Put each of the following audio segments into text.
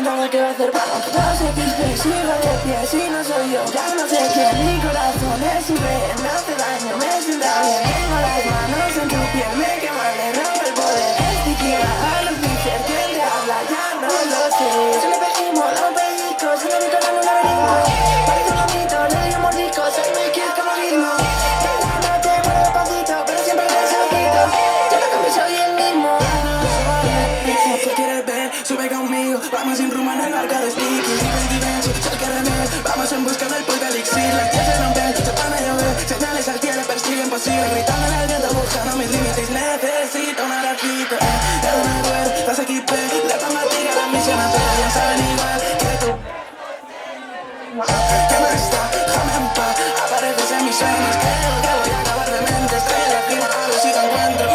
siento lo que va a hacer. Vamos, no sé qué sigo de pie, si no soy yo, ya no sé quién. Mi corazón es un rehén, me hace daño, me sienta bien. Tengo las manos en tu piel, me quema, le rompe el poder. Es tequila, a los pinches, ¿quién te habla? Ya no lo sé. Se le pejimos, da un pellizco, se lo meto en un laberinto. Parece un bonito, le doy un mordisco, soy muy cute como ritmo. Cada noche muero despacito, pero siempre te solito. Yo no cambio, soy el mismo. ¿Qué quieres ver? Sube conmigo, vamos sin rumbo en el barco de Sticky. Soy caramel, vamos en busca del polvo elixir. Las tías se rompen, se van a llover. Señales al cielo persiguen posible. Gritando en el viento, buscando mis límites. Necesito un abracito. Ya no me duele, estás aquí, le pongo a ti que la misión entera. Ya saben igual que tú. ¿Qué más da? Déjame en paz. Apareces en mis sueños. Creo que voy a acabar de mente. Estoy en la cima, a ver si te encuentro.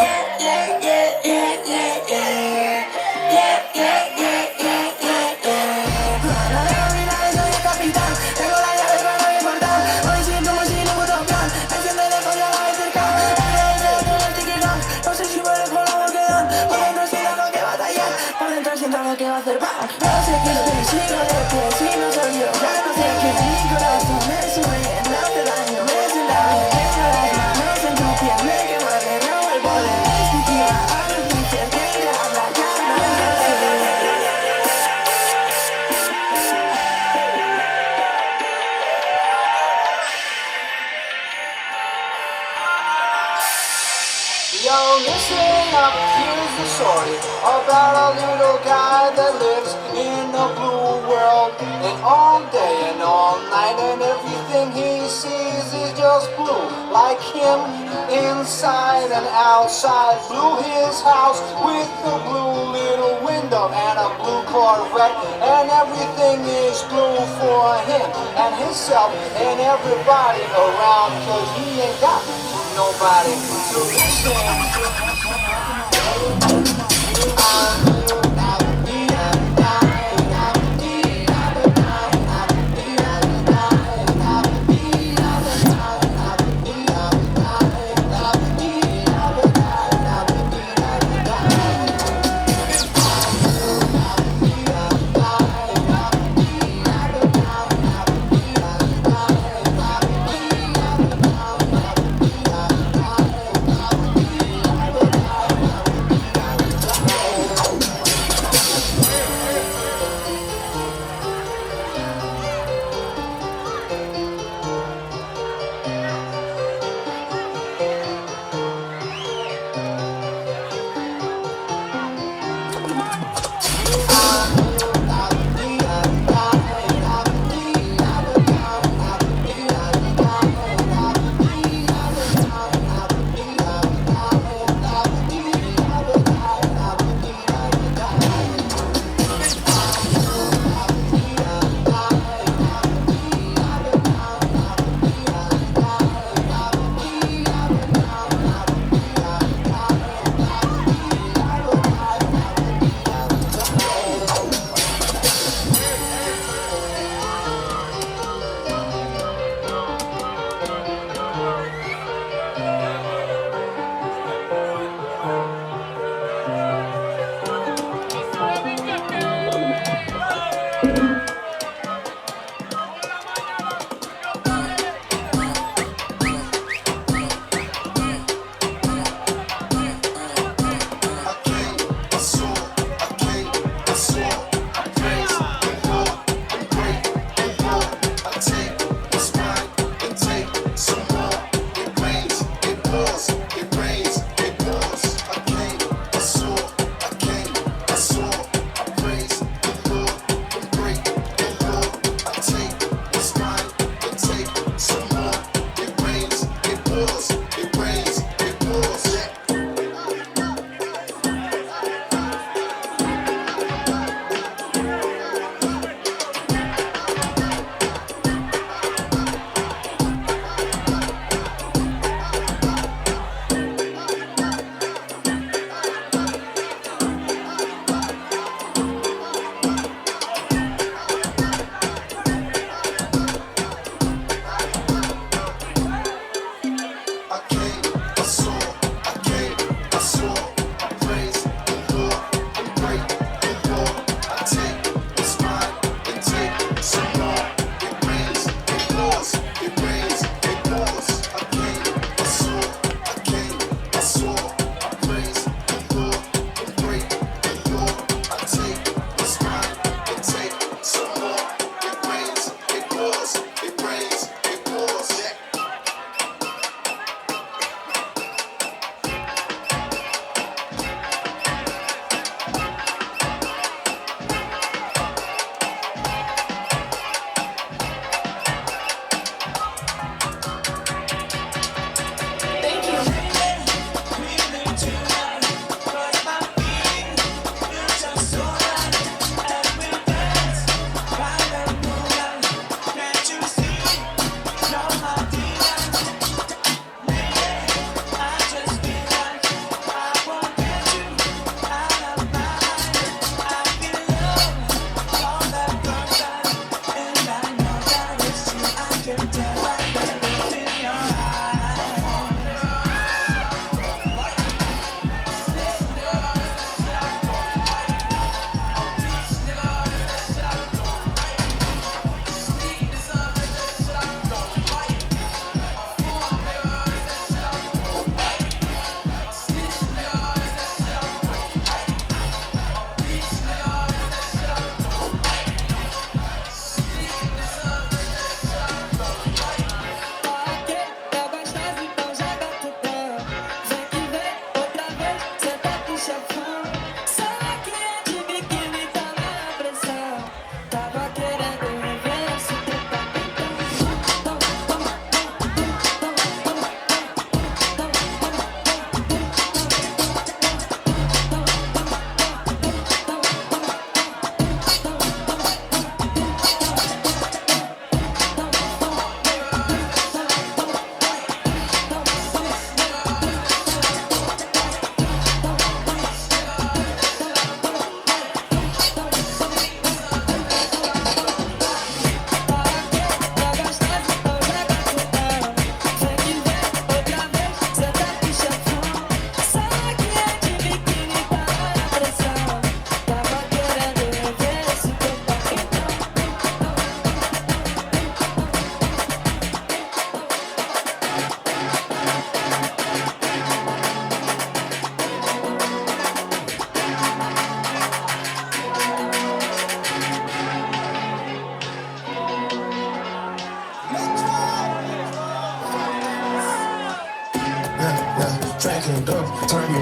Siento lo que va a hacer, vamos. No sé qué sigo de pie, si no soy yo, ya no sé qué. Mi corazón es un rehén, me hace daño, me sienta bien. Tengo las manos en tu piel, me quema, le robo el poder. Es tequila, a los pinches, ¿quién te habla? Ya no lo sé. Yo, listen up, here's the story about a little guy that lives in a blue world. And all day and all night and everything he sees is just blue. Like him, inside and outside. Blue his house with a blue little window and a blue Corvette. And everything is blue for him and himself and everybody around. Cause he ain't got nobody to listen.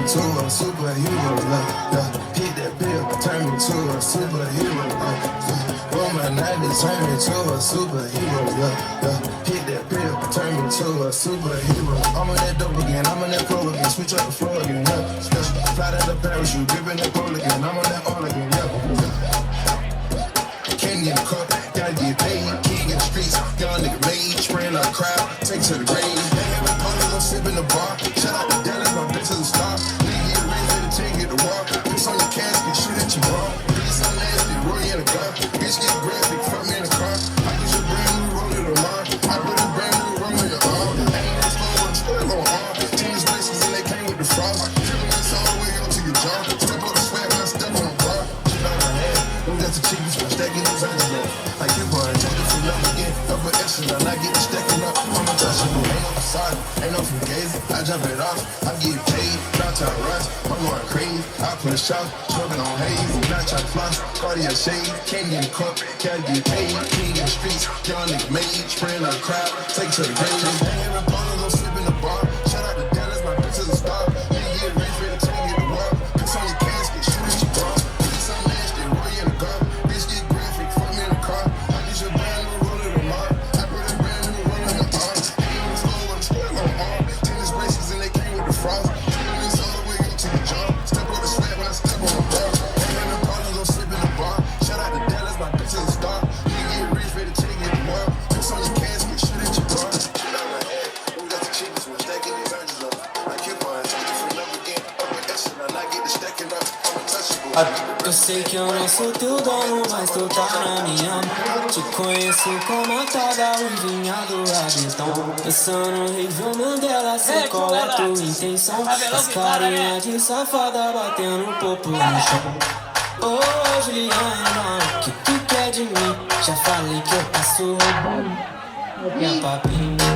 to a superhero, yeah. Hit that pill, turn me to a superhero, yeah. Roll my night and turn me to a superhero, yeah. Hit that pill, turn me to a superhero. I'm on that dope again, I'm on that pro again, switch up the floor again, yeah. Special, fly down the parachute, gripping that pole again, I'm on that all again, yeah. Can't get a cup, gotta get paid, king in the streets, young nigga made, spraying out crowd, take to the grave. Having parties, I'm sipping the bar, shout out to Dallas, my bitch is a star. Nigga get ready for the team, get the walk, piss on the casket, shoot at your bra. Bitch so nasty, roll you in the car, bitch get graphic, fuck me in the car. I get your brand new roll in the line, I put a brand new roll in your arm. I ain't that slow, but still on arm. Tennis bracelets and they came with the frost. Dripping this all the way up to your jaw. Step on the swag when I step on the bar. Shit out my head, them got the chickens, stacking those angels up. Like you boy, take it from up again, upper echelon, I get the stacking up. I'm untouchable, ain't no facade, ain't no fugazi. I jump it off, I get paid, not try to rush, I'm going crazy. I put a shot, smoking on haze, not try to flush, Cartier shade, can't get a cup, can't get paid. King in the streets, young nigga made, spraying out the crowd, take to the grave. Having parties, I'm sipping the bar, shout out to Dallas, my bitch is a star. Nigga get rich, ready to get the walk, piss on your casket, shoot at your bra. Bitch so nasty, roll you in the car, bitch get graphic, fuck me in the car. I get your brand new roll in the mark, I put a brand new roll in the arm. Ain't no slow, but I'm still on arm. Tennis bracelets and they came with the frost. Dripping this all the way up to the jaw. Step on the swag when I step on the bar. Having parties, I'm sipping the bar. Shout out to Dallas, my bitch is a star. Nigga get rich, ready to take it to war. Piss on your casket, shoot at your bra. Shit out my head, we got the chickens, we're stacking these angels up. Like you boy, take it from up again, upper echelon, I get the stacking up. I'm untouchable. Eu sei que eu não sou teu dono, mas tu tá na minha mão. Te conheço como a tal da ruivinha do rabetão. Pensando em Rei Mandela, sei qual é tua intenção. As carinha de safada batendo popo no chão. Ô Juliana, o que tu quer de mim? Já falei que eu passo roubando minha papinha.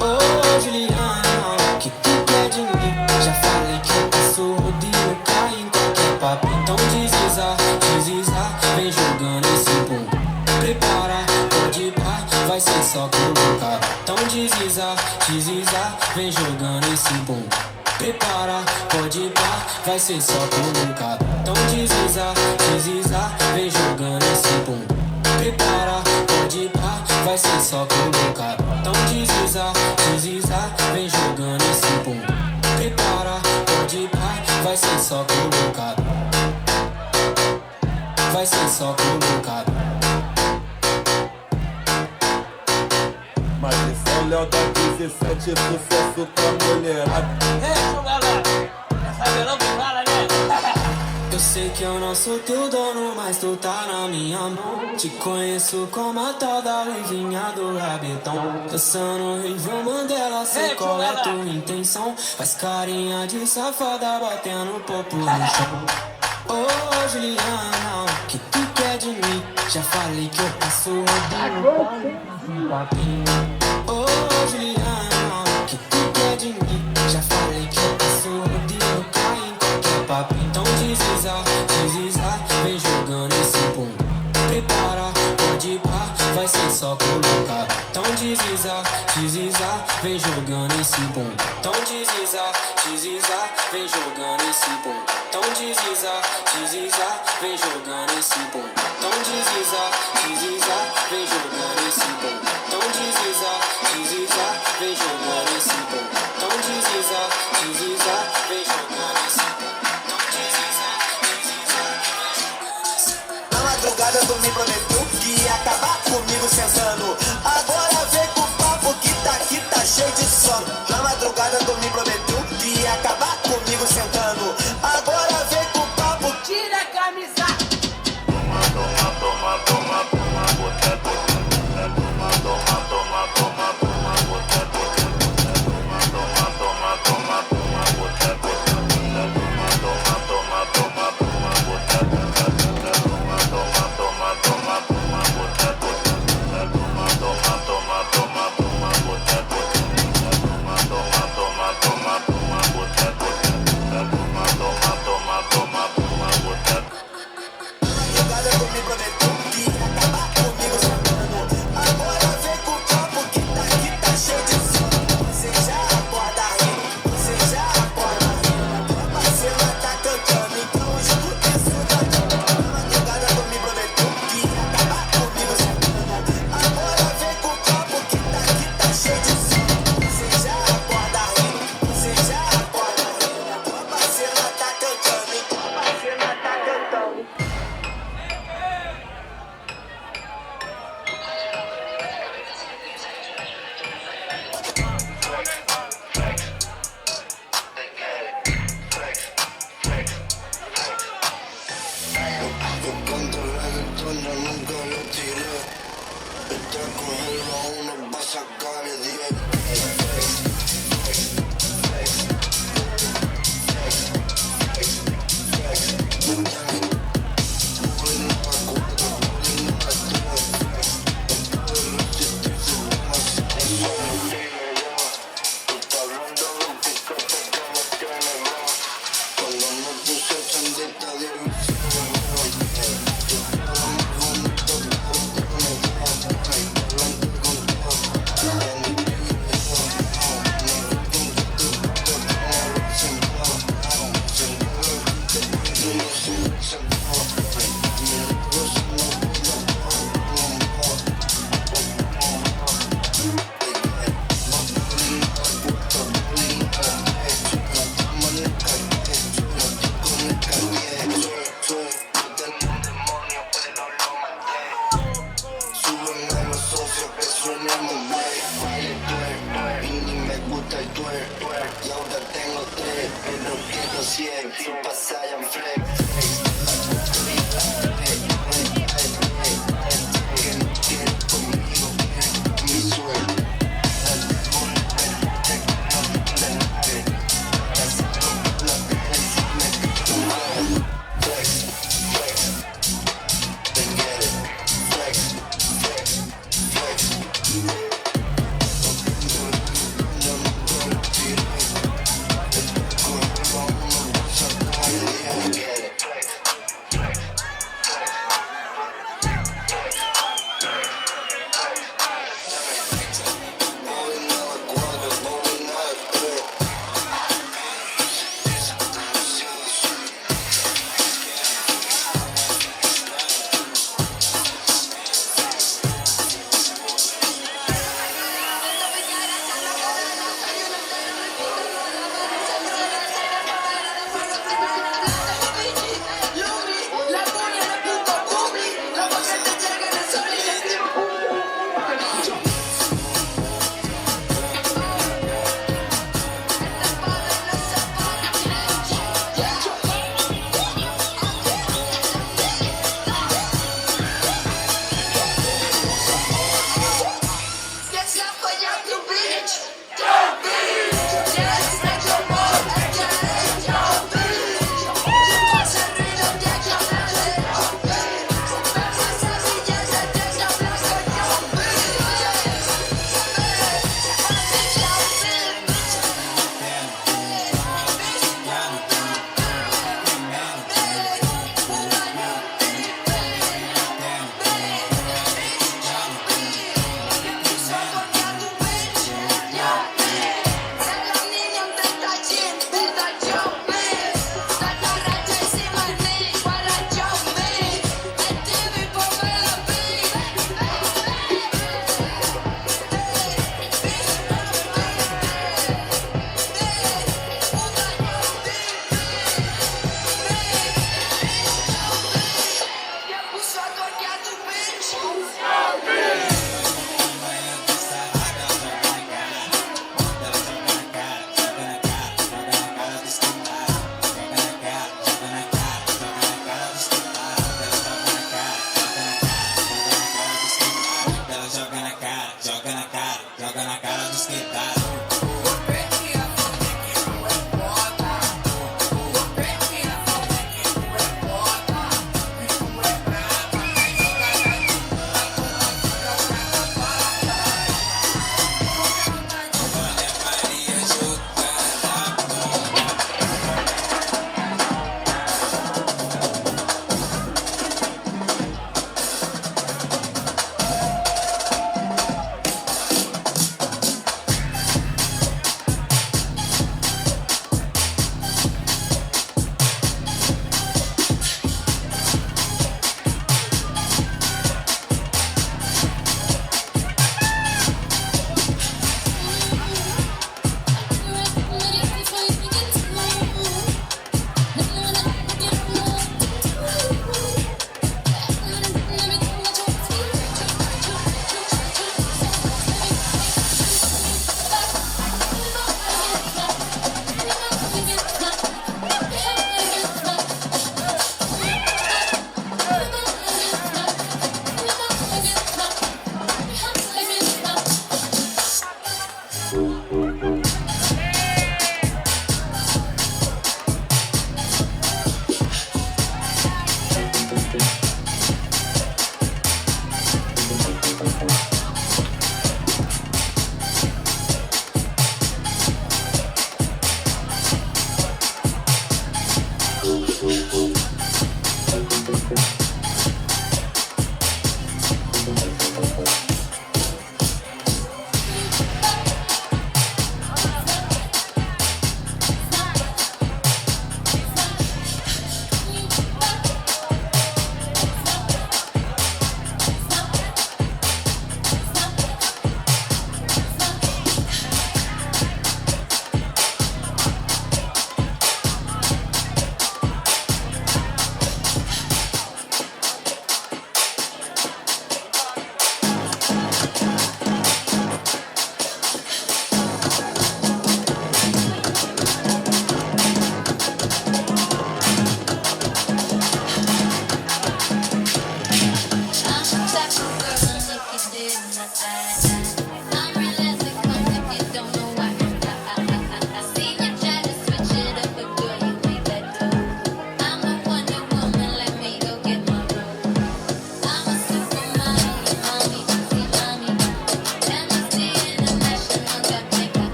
Ô Juliana, o que tu quer de mim? Já falei que eu passo rodinho, cai em qualquer papo. Então desliza, vem jogando esse bum. Prepara, pode pá, vai ser só colocar. Então desliza, vem jogando esse bum. Prepara, pode pá, vai ser só colocar. Então desliza, vem jogando esse bum. Prepara, pode pá, vai ser só colocar. Então desliza, vem jogando esse bum. Prepara, pode pá, vai ser só colocar. Vai ser só colocar. Mas esse é o Léo da 17, sucesso pra mulherada. Eu sei que eu não sou teu dono, mas tu tá na minha mão. Te conheço como a tal da ruivinha do rabetão. Dançando Rei Mandela, sei qual é tua intenção. Faz carinha de safada batendo popo no chão. Ô Juliana, o que tu quer de mim? Já falei que eu passo rodinho papinho. Ô Juliana, o que tu quer de mim? Já falei que eu passo rodinho, cai em qualquer papo. Então desliza, vem jogando esse bum. Prepara, pode pá, vai ser só colocar. Então desliza, vem jogando esse bum. Então desliza, vem jogando esse bum. Então desliza, vem jogando esse bum. Então desliza, vem jogando esse bum. Então desliza, vem jogando esse bum. Então desliza, vem jogando esse bum. Então desliza, vem jogando esse bum. Na madrugada tu me prometeu que ia acabar comigo sentando. Agora vem com o papo que tá cheio de sono. Na madrugada tu me prometeu que ia acabar comigo sentando. Agora vem com o papo, tira a camisa. Tocando reggaetón yo nunca lo tiré. Está con él a uno pa' sacarle 10.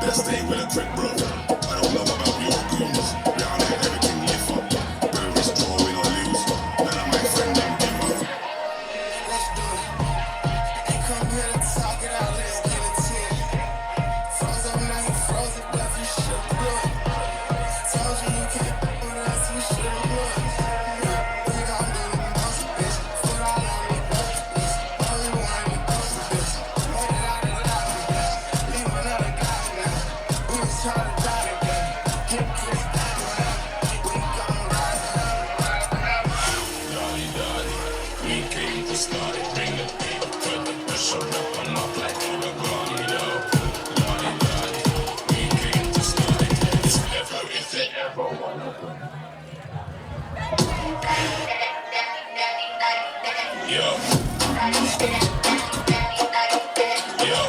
Best stay with a quick bro. I don't know about your goons. Round here, everything lift up. Whether it's draw, win or lose. None of my friend them give up. Let's do it. Ain't come here to talk it out, let's get it to it. Froze up, now you froze it, but you should do it. Told you you can't do with us, you should have would. We gon' do the most, bitch. Foot all on me, bitch. All you want me, bitch. Made it out of the lobby, bitch. Leave another guy now. We was trying to die together. Get this down, we gon' ride it. Dolly, dolly, we came to start it. Bring the beat, put the pressure up on my black nigga, gone it up. Dolly, dolly, we came to start it. It's never if they ever wanna win. Yo. Yo. Yo.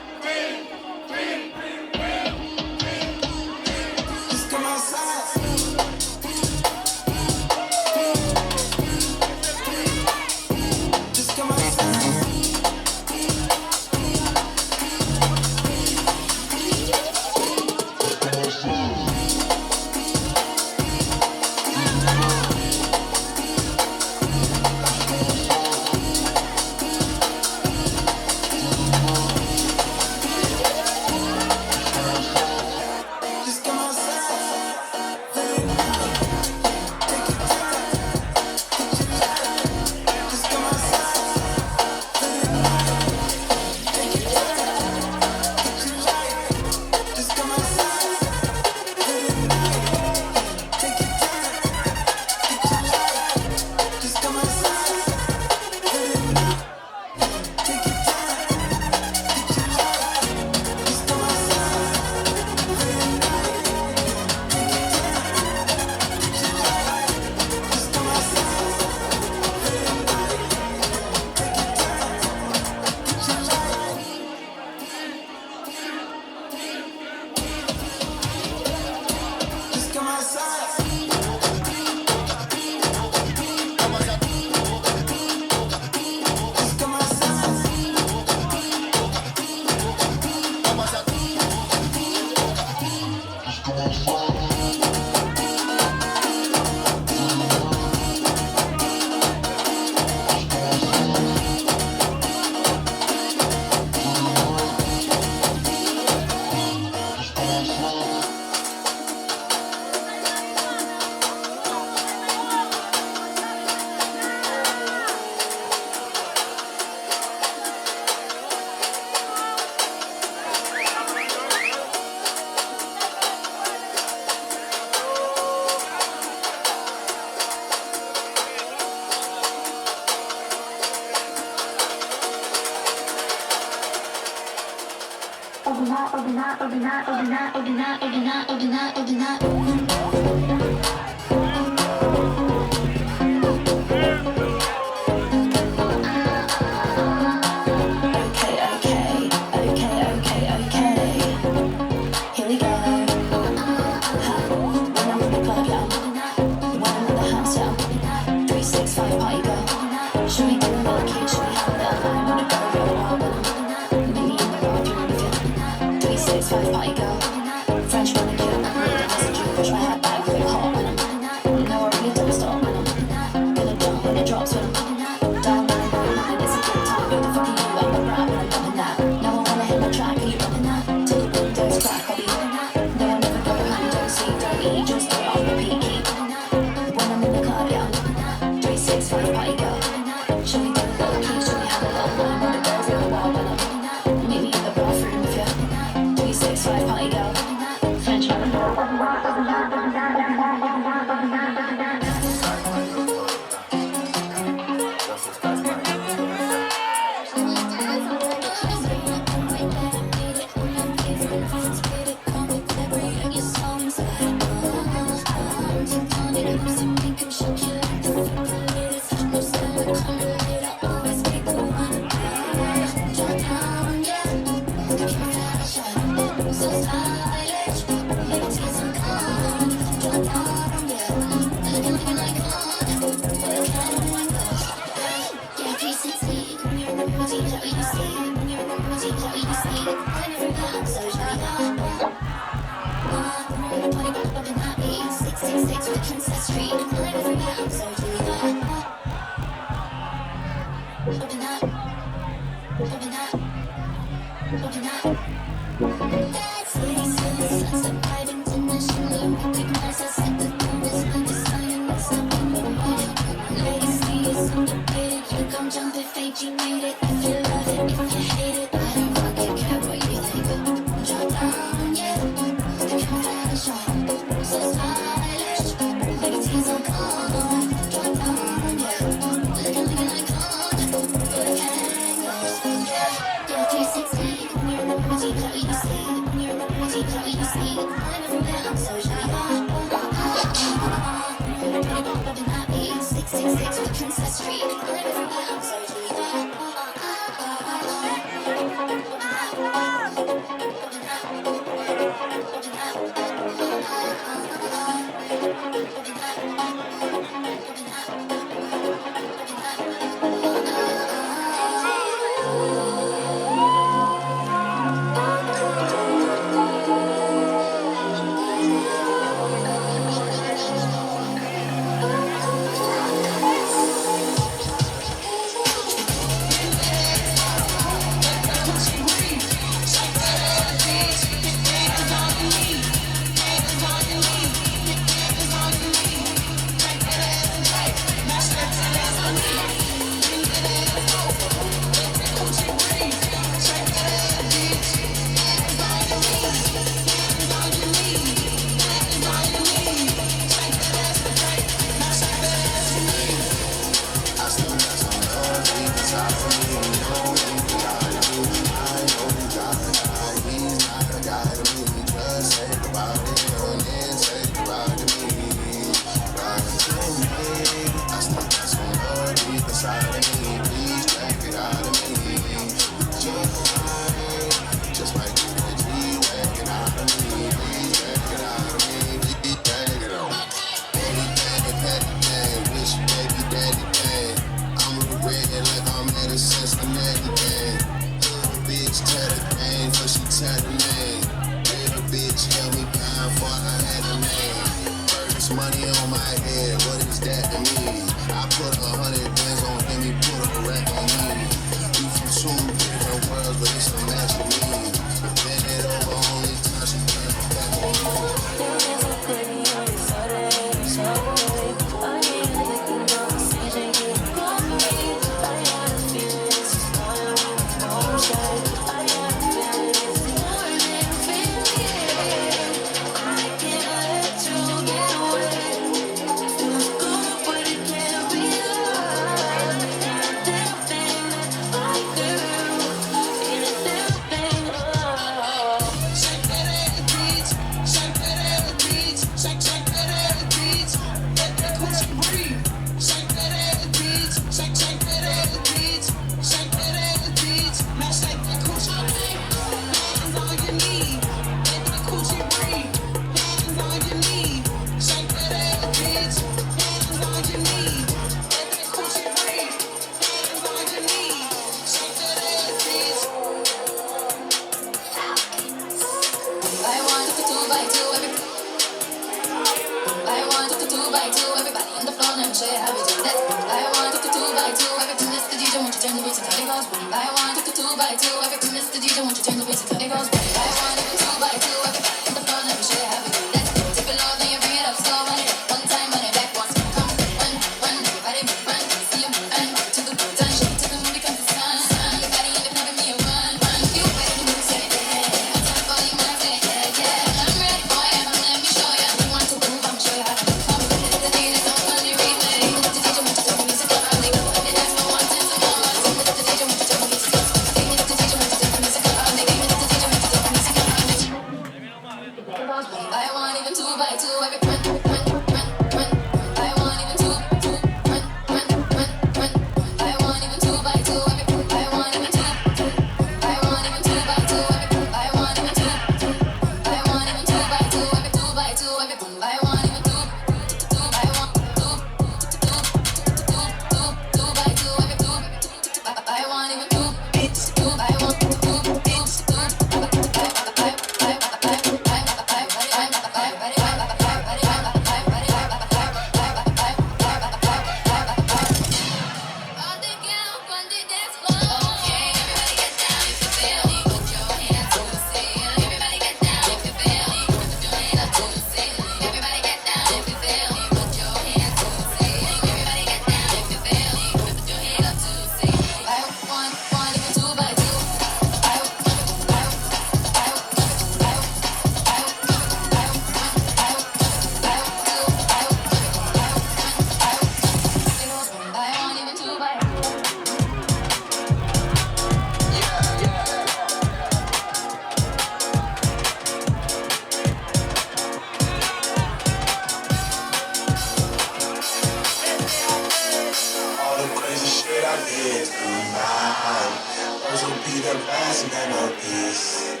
will be the best memories.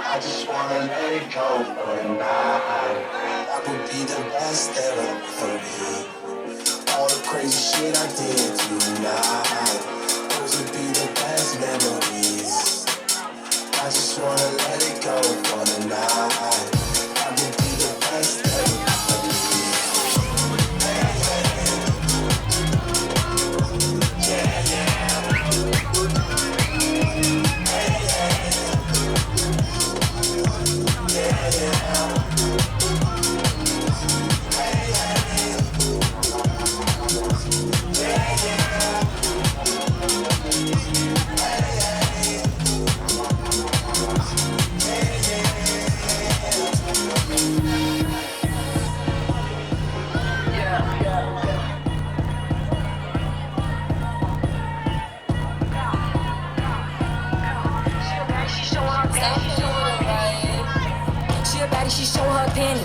I just wanna let it go for a night. That would be the best ever for me. All the crazy shit I did tonight, those would be the best memories. I just wanna let it go for the night. That would be the best ever for me. She a baddie, she show her panty.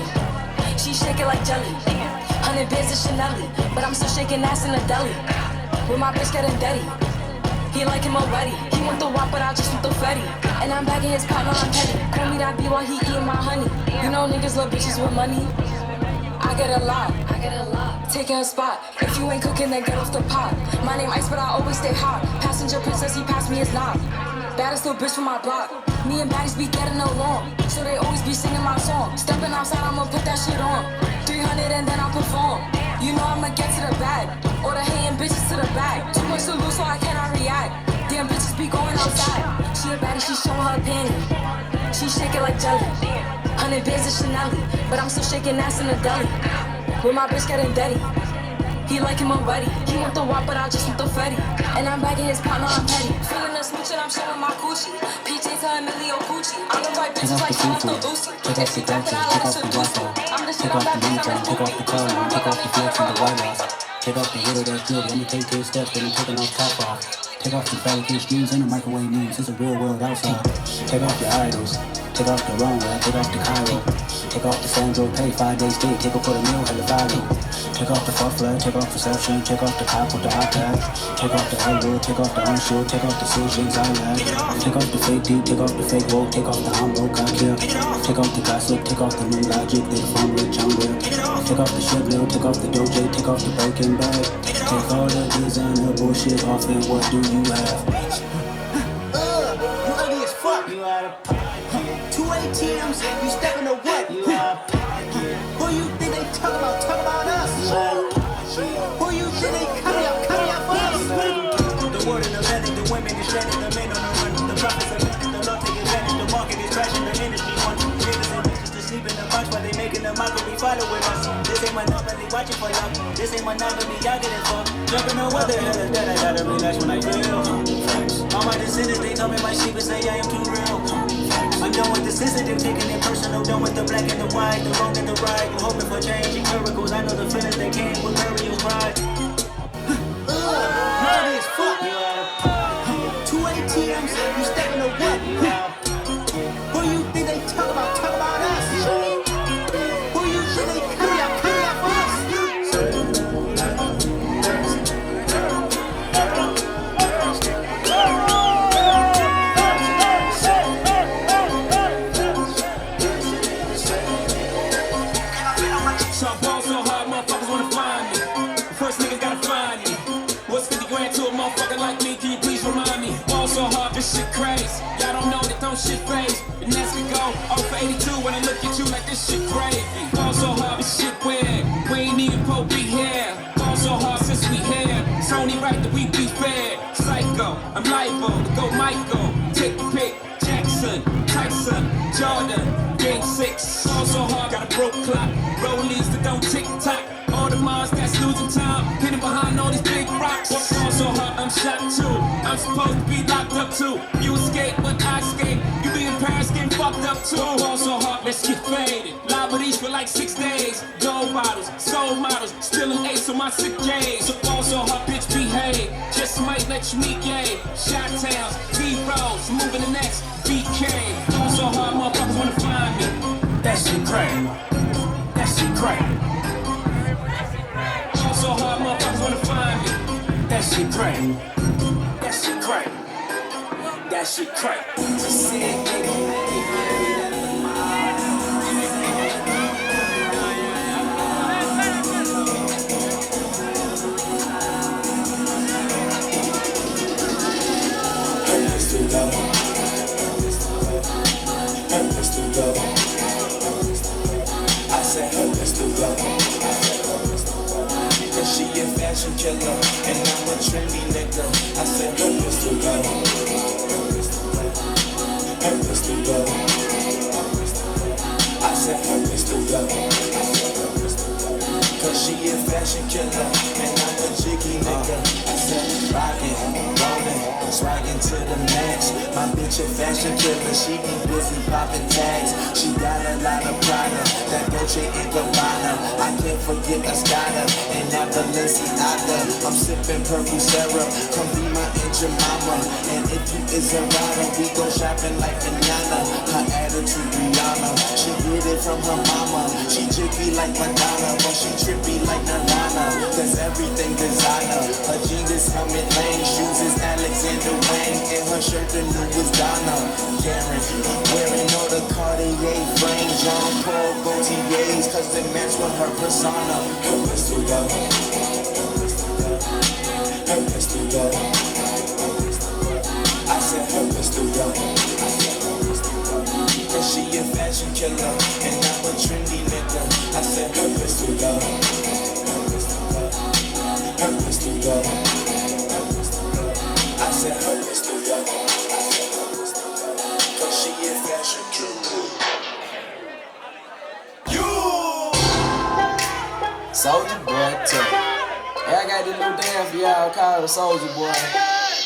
She shake it like jelly. 100 bands of Chanel, but I'm still shaking ass in the deli. With my bitch getting dirty. He like him already. He want the wop, but I just want the fatty. And I'm bagging his partner, I'm petty. Call me that B while he eating my honey. You know niggas love bitches with money. I get a lot. Taking a spot. If you ain't cooking, then get off the pot. My name Ice, but I always stay hot. Passenger princess, he passed me his knob. Baddest little bitch from my block. Me and baddies be getting along, so they always be singing my song. Stepping outside, I'ma put that shit on. 300 and then I'll perform. You know I'ma get to the bag. Or the hating bitches to the back. Too much to lose, so I cannot react. Damn bitches be going outside. She a baddie, she showing her panty. She shake it like jelly. 100 bands of Chanel, but I'm still shaking ass in the deli. With my bitch getting dirty. He like him already. He want the wop, but I just want the fatty. And I'm bagging his partner, I'm petty. Feeling the smooch and I'm showing my coochie. PJ's her Emilio Gucci. I'm the right bitches like shout out to Lucy. If she drop it, I let her seduce me. I'm the shit on that bitch, I'm Take off the collar, take off the flex and the white loss. Take off the little that's good, let me take 3 steps, then I'm taking off top off. Take off the fabricated dreams and the microwave memes, it's a real world outside. Take off your idols, take off the runway, take off the Cairo. Take off the Sandro, pay 5 days straight, take off for the meal and the follow. Take off the fuck flag, take off perception, take off the cop with the iPad. Take off the Hollywood, take off the unsure, take off the decisions I had. Take off the fake deep, take off the fake woke, take off the I'm broke, I care. Take off the gossip, take off the new logic, they the phone rich, I'm real. Take off the shit bill, take off the doje, take off the breaking bag. Take all the designer bullshit off and what do you have? You ugly as fuck. You out of pocket. 2 ATMs, you stepping to what? You out of pocket. Who you think they talk about? Talk about us. You out of pocket. Who you think they coming up for us? The word in the land, the women is shredded, the men on the run. The profits are lifted, the law take advantage. The market is trashing, the industry wants niggas and bitches to sleep in the box while they making the mockery following us. This ain't monopoly, watching for luck. This ain't monopoly, y'all getting fucked. Jumping on what the hell is that? I gotta relax when I feel. All my descendants, they come in my sheep and say I am too real. I'm done with the sensitive, taking it personal. Done with the black and the white, the wrong and the right. You hoping for change and miracles. I know the feelings that came with burial pride. Nerdy as fuck. 2 ATMs, you stepping to what? Who you think they talk about? Talk about us. Who you think they coming up for us? So I ball so hard, motherfuckers wanna find me. First niggas gotta find me. What's 50 grand to a motherfucker like me? Can you please remind me? Ball so hard, this shit crazy. Y'all don't know that don't shit phase. And that's we go 0 for 82 when I look at you like this shit crazy. Ball so hard, this shit weird. We ain't even Pope be here. Ball so hard since we here. It's only right that we be fair. Psycho, I'm liable to go Michael. Take the pick, Jackson, Tyson, Jordan, Game 6. Ball so hard, got a broke clock. Rollies that don't tick tock. All the Mars that's losing time. Hidden behind all these big rocks. What's all so hard? I'm shot too. I'm supposed to be locked up too. You escape, but I escape. You be in Paris getting fucked up too. All so hard, let's get faded. Liberties for like 6 days. Gold bottles, soul models. Still an ace on my sick days. So all so hard, bitch, behave. Just might let you meet gay. Shot towns, B-rolls, moving the next BK. All so hard, motherfuckers wanna find me. That shit crazy. That shit crazy. So hard, motherfuckers wanna find me. That shit crazy. That shit crazy. That shit crack. She said, "Get married at the mall." Hey, Mr. Lover. Hey, Mr. Lover. I said, hey, Mr. Lover. Cause she a fashion killer, and I'm a trendy nigga. I said, hey, Mr. Lover. Hey, Mr. Lover. I said, hey, Mr. Lover. Cause she a fashion killer, and I'm a jiggy nigga. I said, rockin', rollin', swaggin' to the max. My bitch a fashion killer, she be busy poppin' tags. She got a lot of Prada, that Dolce & Gabbana. I can't forget Escada and that Balenciaga. I'm sippin' purple syrup, come be my engine mama. And if you is a rider, we go shopping like manana. Her attitude Rihanna, she get it from her mama. She jiggly like Madonna, but she trippy like Nirvana. Cause everything designer, her jeans is Helmet Lane, shoes is Alexander Wang, and her shirt the newest Donna. Karen, wearing all the Cartier frames, Jean Paul Gaultier's, cause they match with her persona. Her Mr. Lover. Her Mr. Lover. I said her Mr. Lover. Cause she a fashion killer, and I'm a trendy nigga. I said her Mr. Lover. Her Mr. Lover. I said her Mr. Lover. Cause she a fashion killer. Soulja Boy tough. Hey, I got this new dance for y'all called Soulja Boy.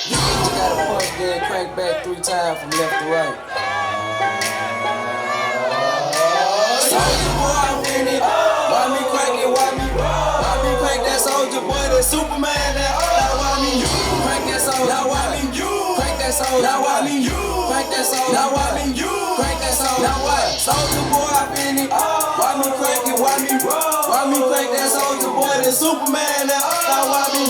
You gotta punch then crank back 3 times from left to right. Soulja Boy, I'm in it. Why me crank it? Why me crank that Soulja Boy? That Superman? That why me crank that Soulja? Now why me crank that Soulja? Now why me crank that Soulja? Now why me crank that Soulja? Now what? Soulja Boy, I'm in it. Why me crank it? Why me crank that Soulja Boy? That Superman? That why me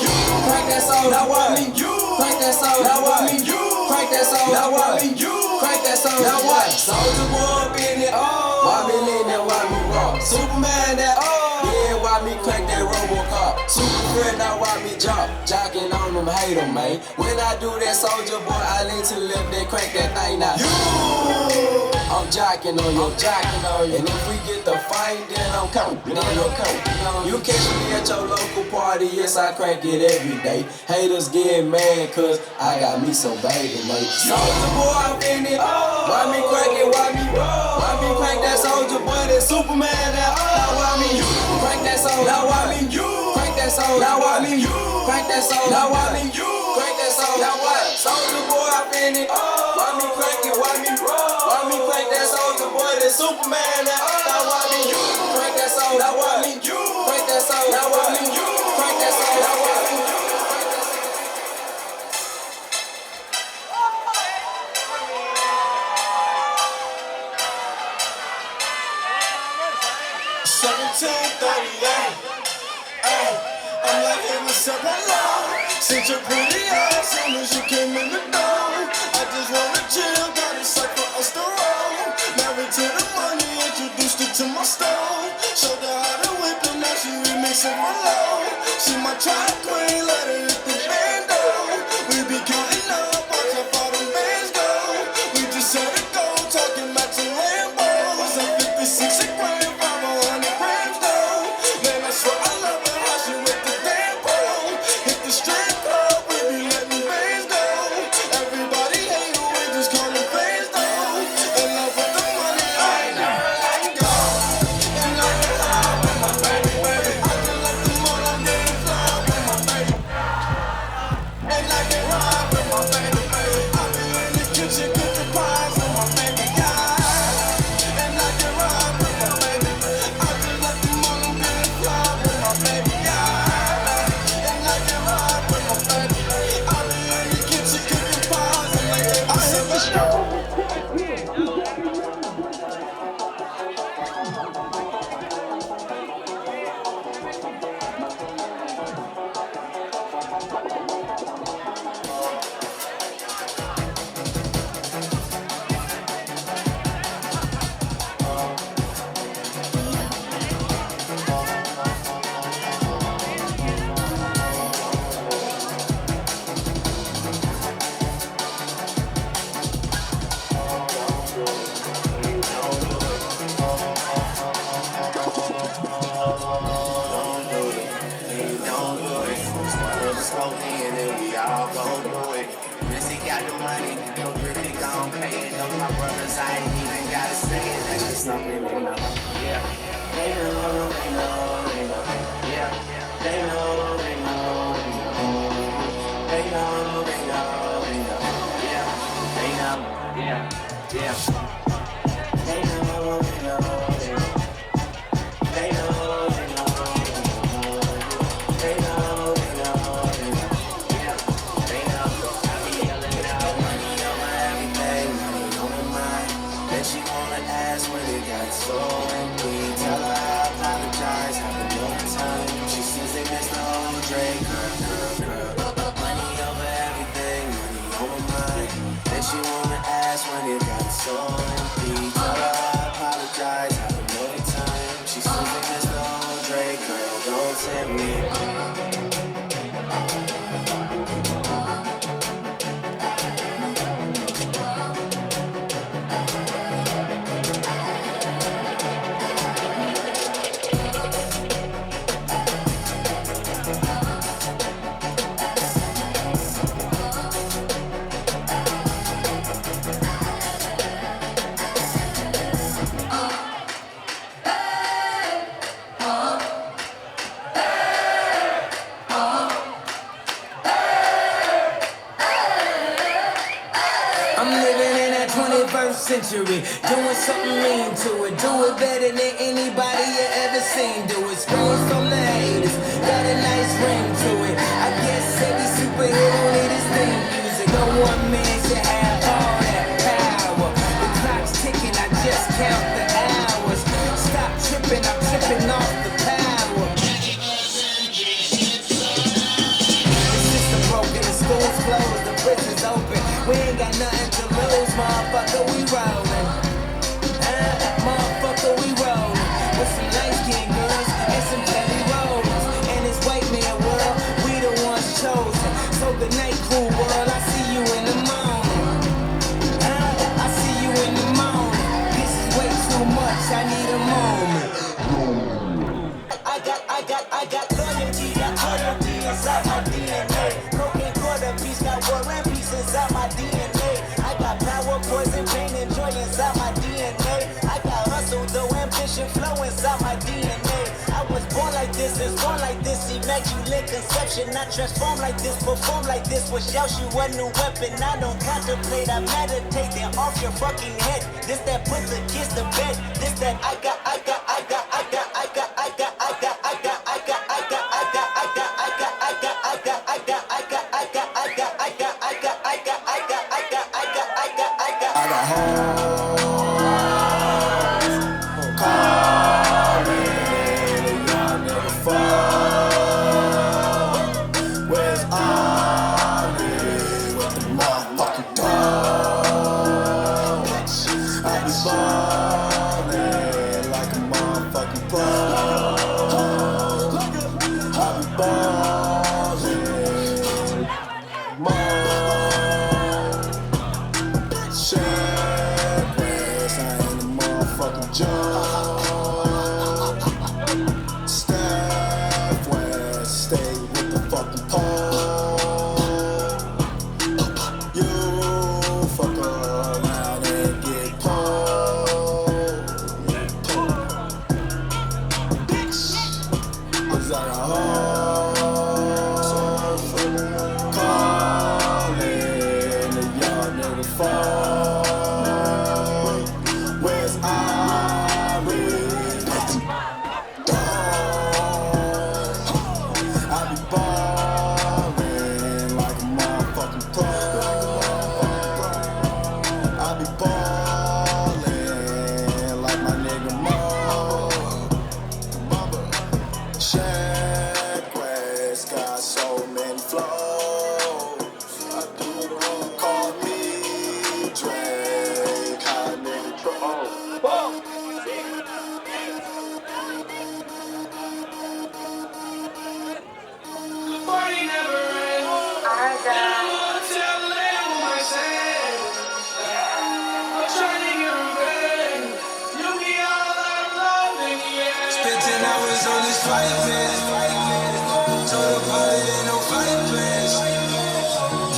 crank that Soulja? Now why me crank that Soulja? Now why me crank that Soulja? Now why me crank that Soulja? Now what? Soulja Boy, I'm in it. Why me lean that? Why me rock? Superman? That yeah, why me crank that Robocop? Super friend, now why me jocking on them, hate them, man. When I do that Soulja Boy, I lean to the left, they crank that thing now. I'm jocking on you, and if we get the fight, then I'm coming, You catch me at your local party, yes, I crank it every day. Haters get mad, cause I got me some baby, mate. Soulja Boy, I'm in it. Why me crank it? Why me crank that Soulja Boy? That Superman? That why me crank that Soulja? Now why me crank that Soulja? Now why me crank that Soulja? Now why me crank that Soulja? Now what? Soulja Boy, I'm in it. Why me crank it? Why me crank that Soulja Boy? That Superman? That why me crank that Soulja? Now why me crank that Soulja? Now why me crank that Soulja? Now why me 1738. Ay, I'm like, hey, what's up, hello? Since you're pretty ass, soon as you came in the door, I just wanna chill, got a sack for us to roll. Married to the money, introduced her to my stove. Showed her how to whip it, now she remixing my low. She my track queen, let her hit the bando. We be counting up, watch how far them bands go. We just set it go, talking about some Lambos. I'm 56 a gram, 500 grams though. Man, I swear I love her, how she with the damn pole. Hit the strip club, we be letting bands go. Everybody hate her, we just call them fans though. In love with the money, I never let go. In love with my baby, baby. I just let the money get fly with my baby. my brothers, I ain't even gotta say it. That's just something they know. Yeah. They know, they know, they know. Yeah. They know, they know, they know. They know, they know, they know. Yeah. They know, yeah, yeah. They know, they know, they know. They know, they know, they know. They know, they know, yeah. They know. I be yelling out money over everything, money on my mind. Then she wanna ask when it got so empty. Tell her I apologize, have another time. She sees they miss the whole Drake, girl. Money over everything, money on my mind. Then she wanna ask when it got so empty. Tell her I apologize, have another time. She sees they miss the whole Drake, girl. Don't tempt me. I'm living in that 21st century, doing something mean to it. Do it better than anybody you ever seen. Do it, screams from the haters, got a nice ring to it. I guess every superhero need his theme music. No one man should have all that power. The clock's ticking, I just count the hours. Stop tripping, I'm tripping off the power. The system broken, the school's closed, the prison's open. We ain't got nothing to lose, motherfucker, we rollin'. Motherfucker, we rollin'. With some light-skinned girls and some jelly rollers. And this white man world, we the ones chosen. So good night, cool world, I see you in the morning. I see you in the morning. This is way too much, I need a moment. I got loyalty, inside my DNA. Broken quarter piece, got war and peace inside my DNA. I got power, poison, pain, and joy inside my DNA. I got hustle, though, ambition, flow inside my DNA. I was born like this, is born like this, immaculate conception. I transform like this, perform like this, which yells you a new weapon. I don't contemplate, I meditate, then off your fucking head. This that put the kids to bed. This that I got.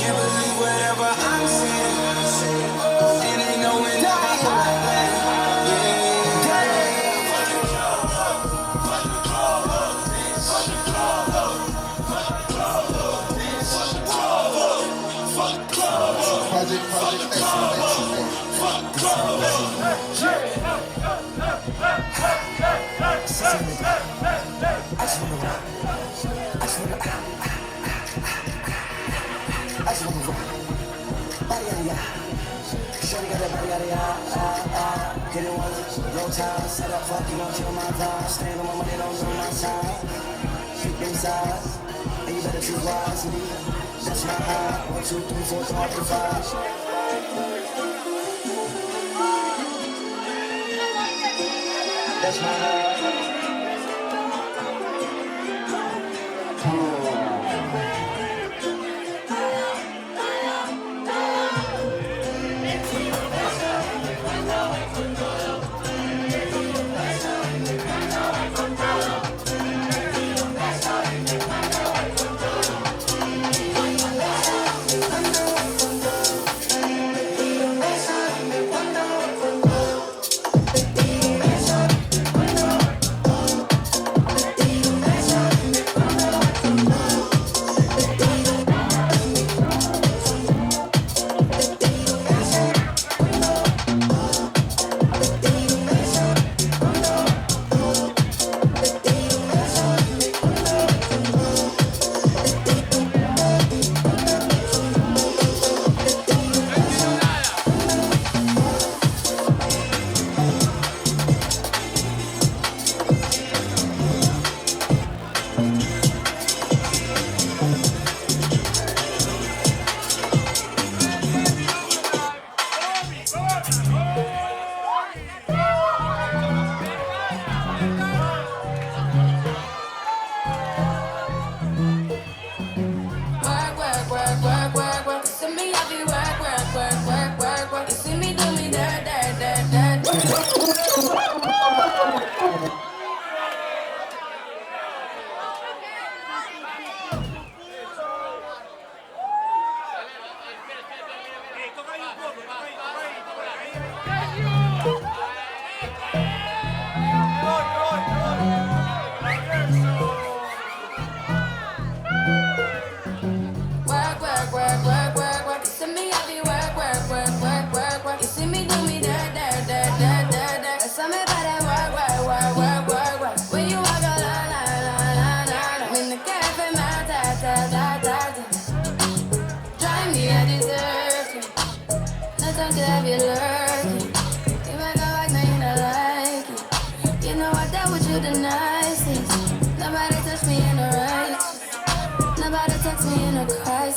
Can't believe whatever I'm saying. And ain't no Project Excellence. Shorty got that body, yada, hit it once, no time, set up, fuck, you gon' kill my vibe. Stand on my money, don't know my side. Keep them sides, and you better choose wisely. That's my high, 1, 2, 3, 4, 5. That's my high.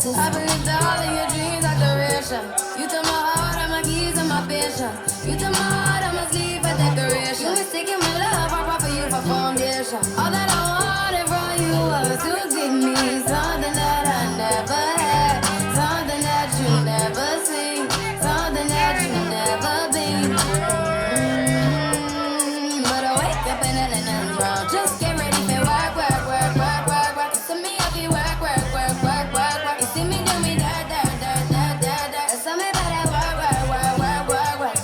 I believed all of your dreams are duration. You took my heart, all my keys, and my vision. You took my heart, I must leave a decoration. You mistaken my love, I brought for you for foundation. All that I wanted from you was to give me something that I never had, something that you never seen, something that you never been. But I wake up and nothing's wrong. Just get ready for work, work, work, work, work, work. To me, I be work, work, work, work, work, work. You see me do me that, that, that, that, that, that. Tell me about that work, work, work, work, work, work.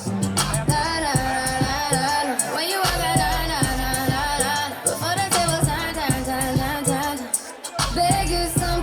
Da, da, da, da, da. When you walk, da, da, da, da, da, da. Before the table turn, turn, turn, turn, turn, turn. Beg you some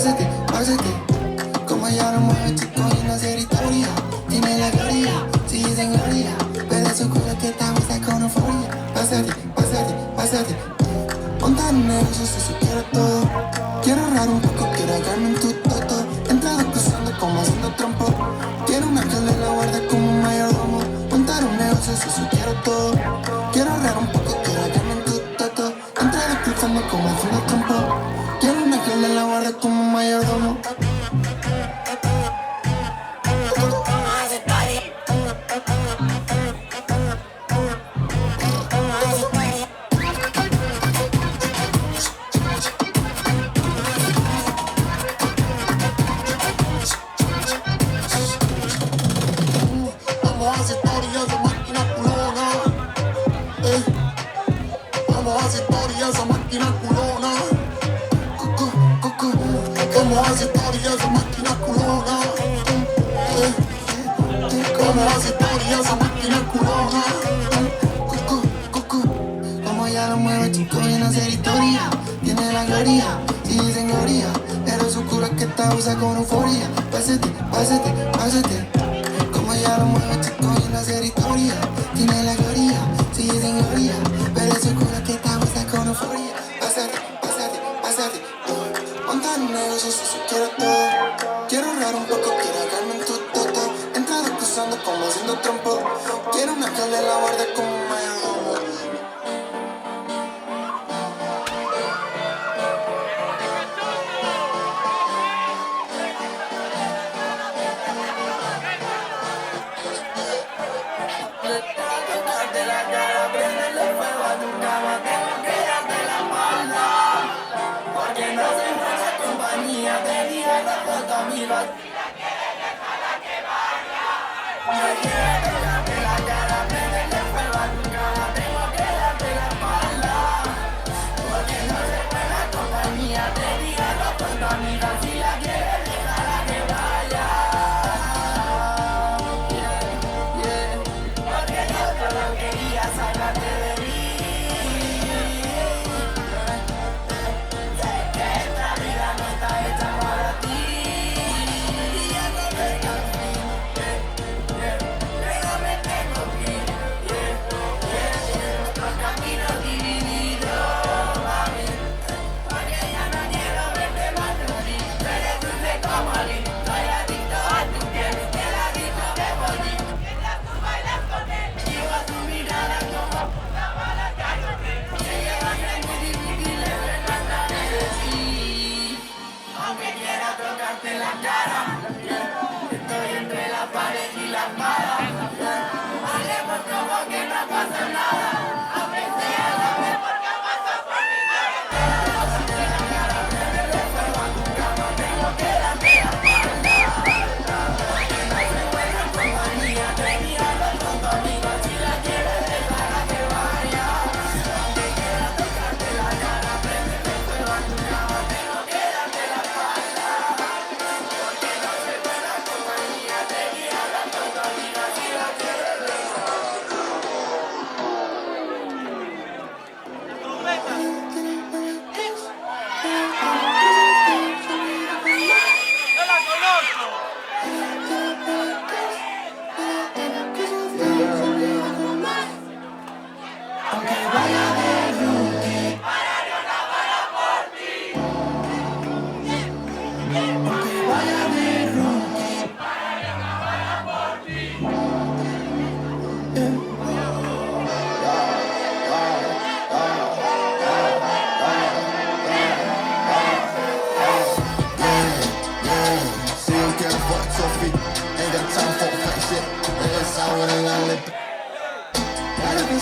pásate, pásate. Como ella lo mueve, chico, y no hacer historia. Tiene la gloria, si dicen gloria. Pero su culo que te gusta con euforia. Pásate, pásate, pásate. Montar un negocio, si quiero todo. Quiero ahorrar un poco, quiero hallarme en tu toto. Entrada cruzando como haciendo trompo. Quiero un ángel de la guarda como un mayordomo. Montar un negocio, si quiero todo. Quiero ahorrar un poco, quiero hallarme en tu toto. Entrada cruzando como haciendo trompo. Quiero un ángel de la guarda como un mayordomo. Como ya lo mueve, chico, y no hacer historia. Tiene la gloria, si dicen gloria. Pero su cura que te usa con euforia. Pásate, pásate, pásate. Como ya lo mueve, chico, y no hacer historia. Tiene la gloria, si dicen gloria. Pero su cura que te usa con euforia. Pásate, pásate, pásate. Montar un negocio, si quiero todo. Quiero ahorrar un poco, quiero hallarme en tu toto. Entrada cruzando como haciendo trompo. Quiero un ángel de la guarda como un mayordomo.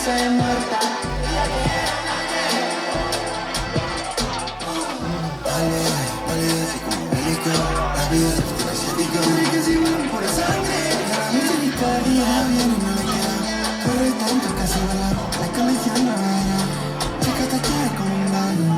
Soy muerta. Vale, así como bélico. La vida es un asiático. Tiene que ser bueno por sangre. La misericordia viene y no le queda. Corre tanto que se va la colección no era. Chica te quiere como un baño.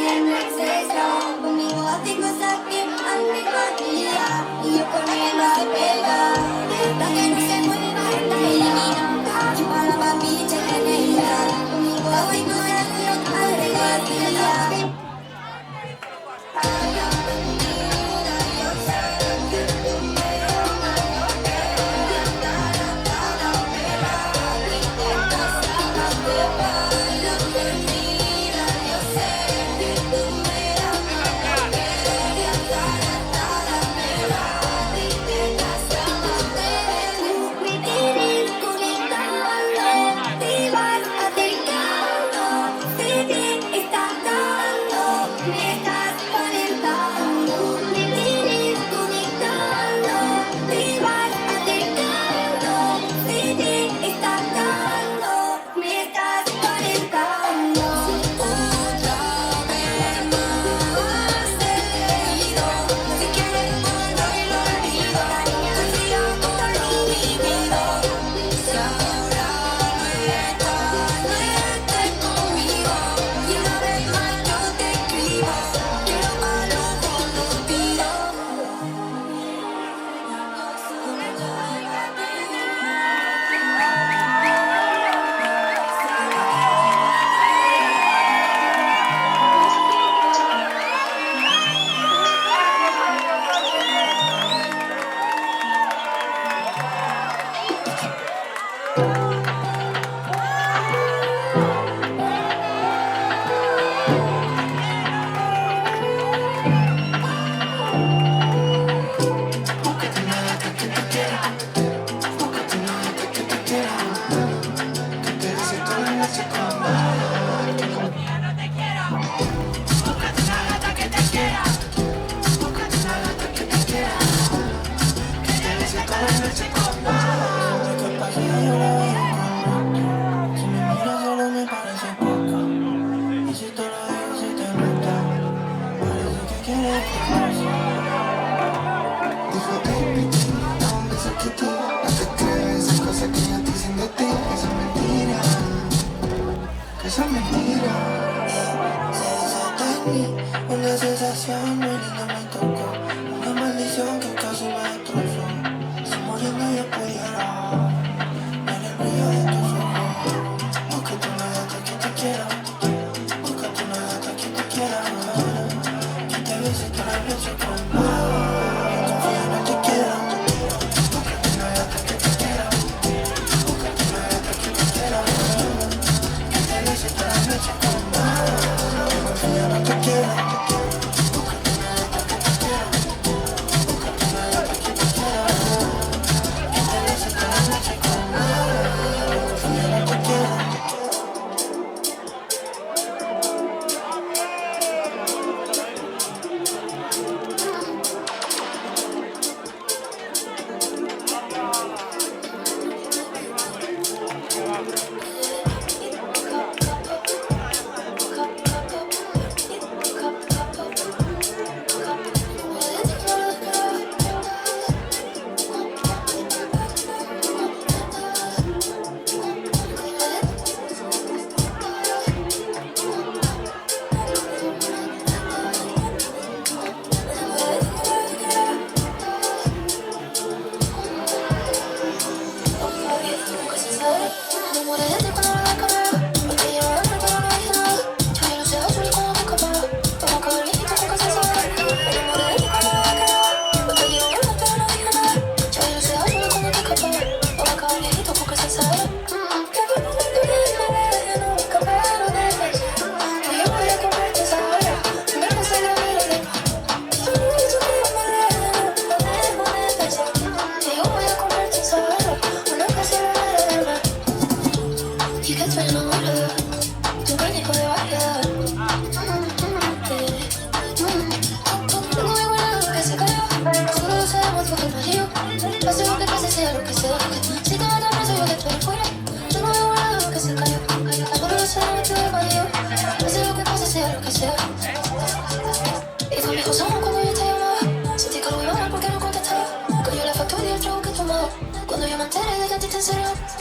el exceso. Conmigo hace cosas que antes no hacía. Y yo con él no se pega. Hasta que no se mueva está eliminada. Chupa la papicha genera. Conmigo hace cosas que antes no hacía. Una sensación muy linda me tocó, una maldición que casi me destrozó. Si muriendo yo pudiera ver el brillo de tus ojos. Búscate una gata que te quiera, búscate una gata que te quiera, que te visite la noche conmigo, que confía no te quiera. Búscate una gata que te quiera, búscate una gata que te quiera, que te visite la noche conmigo, que confía no te quiera.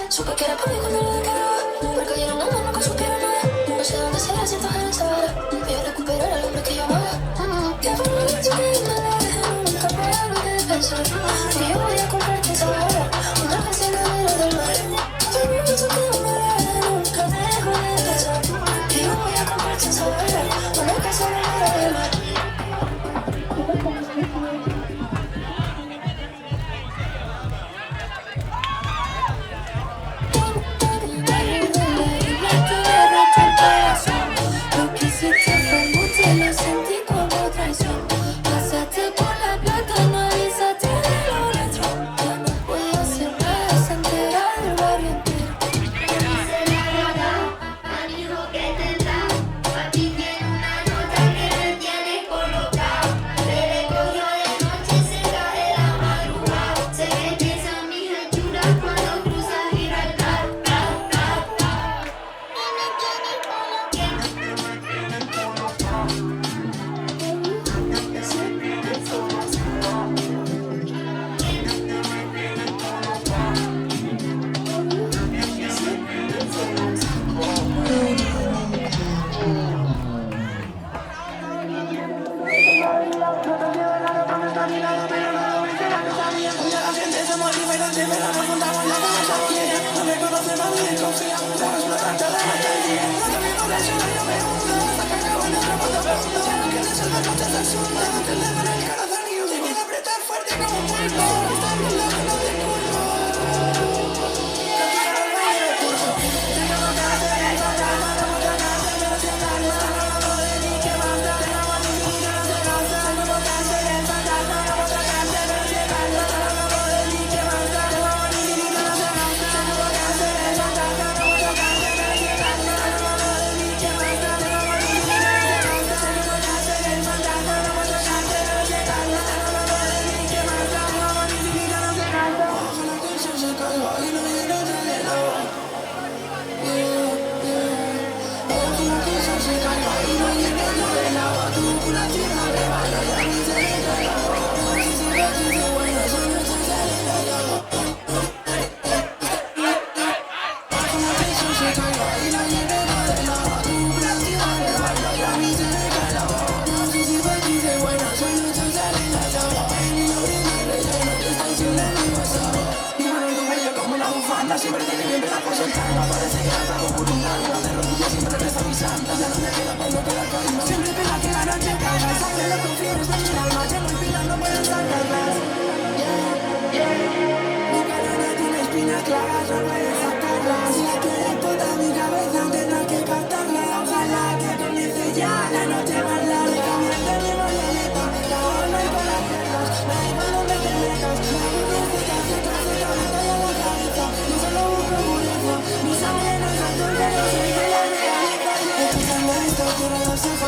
Supe que era para mí cuando lo declaraba, porque yo era una mano que supiera nada. No sé dónde será, siento en el Sahara. Yo recupero la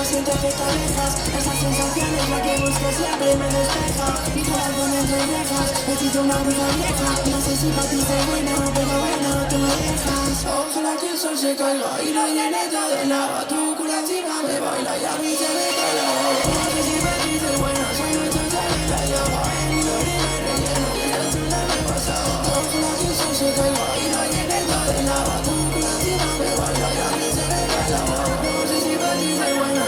Siento que te alejas, esa sensación es la que busco siempre me despeja. Y por algo me entredejas, necesito una bruja vieja. No sé si para ti soy buena, pero bueno, tú me dejas. Ojalá que el sol se caiga y lo llene todo de lava. Tu culo encima me baila y a mí se me cala. No sé si para ti soy buena, soy nuestro salida y agua. En lo me relleno, que la chula me pasa. Ojalá que el sol se caiga y lo llene todo de lava. Tu culo encima me baila y a mí se me cala. No sé si para ti soy buena.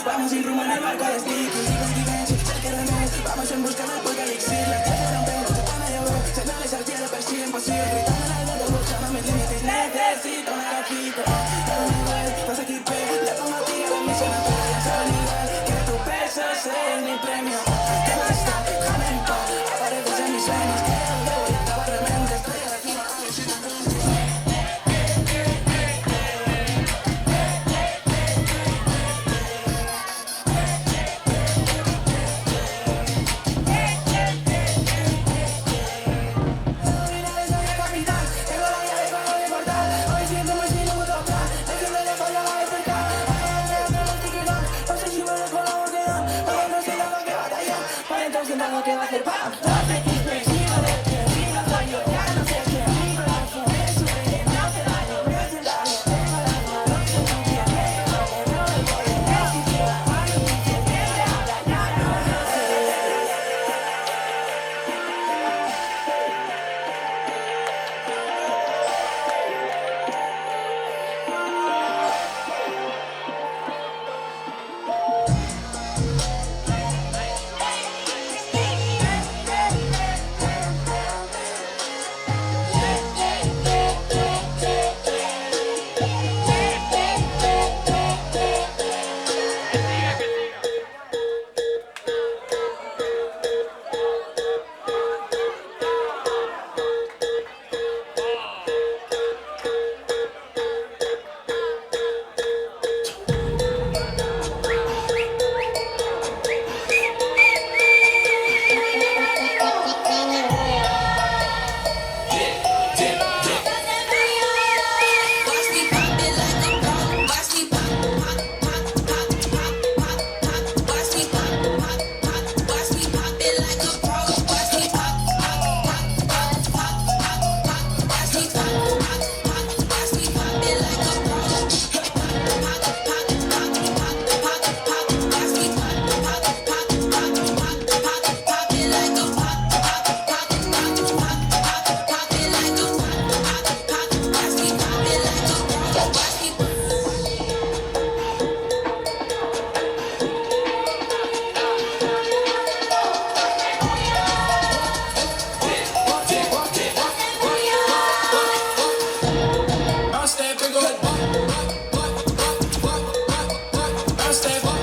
Vamos sin rumbo en el barco de Sticky. Vamos en busca del polka elixir. Las calles rompen, se pone a llover. Señales al cielo persiguen posible. Gritando al alto, buscando mis límites. Necesito una gatita. Pero nivel, vas a keep it. Le pongo a ti a la misión a toda la nivel. Que tu peso sea mi premio. ¿Qué más está? Jamaica. Apareces en mis sueños. Que voy a acabar tremendo. Estoy a la cima. Tengo que hacer pam. No sé qué sigo de que sigo soy yo. Ya no sé qué mi corazón me sufre. Me hace daño, me hace daño. Tengo las manos en tu piel. Me vale, no me puede resistir. Mano dice que te habla, ya no lo sé. step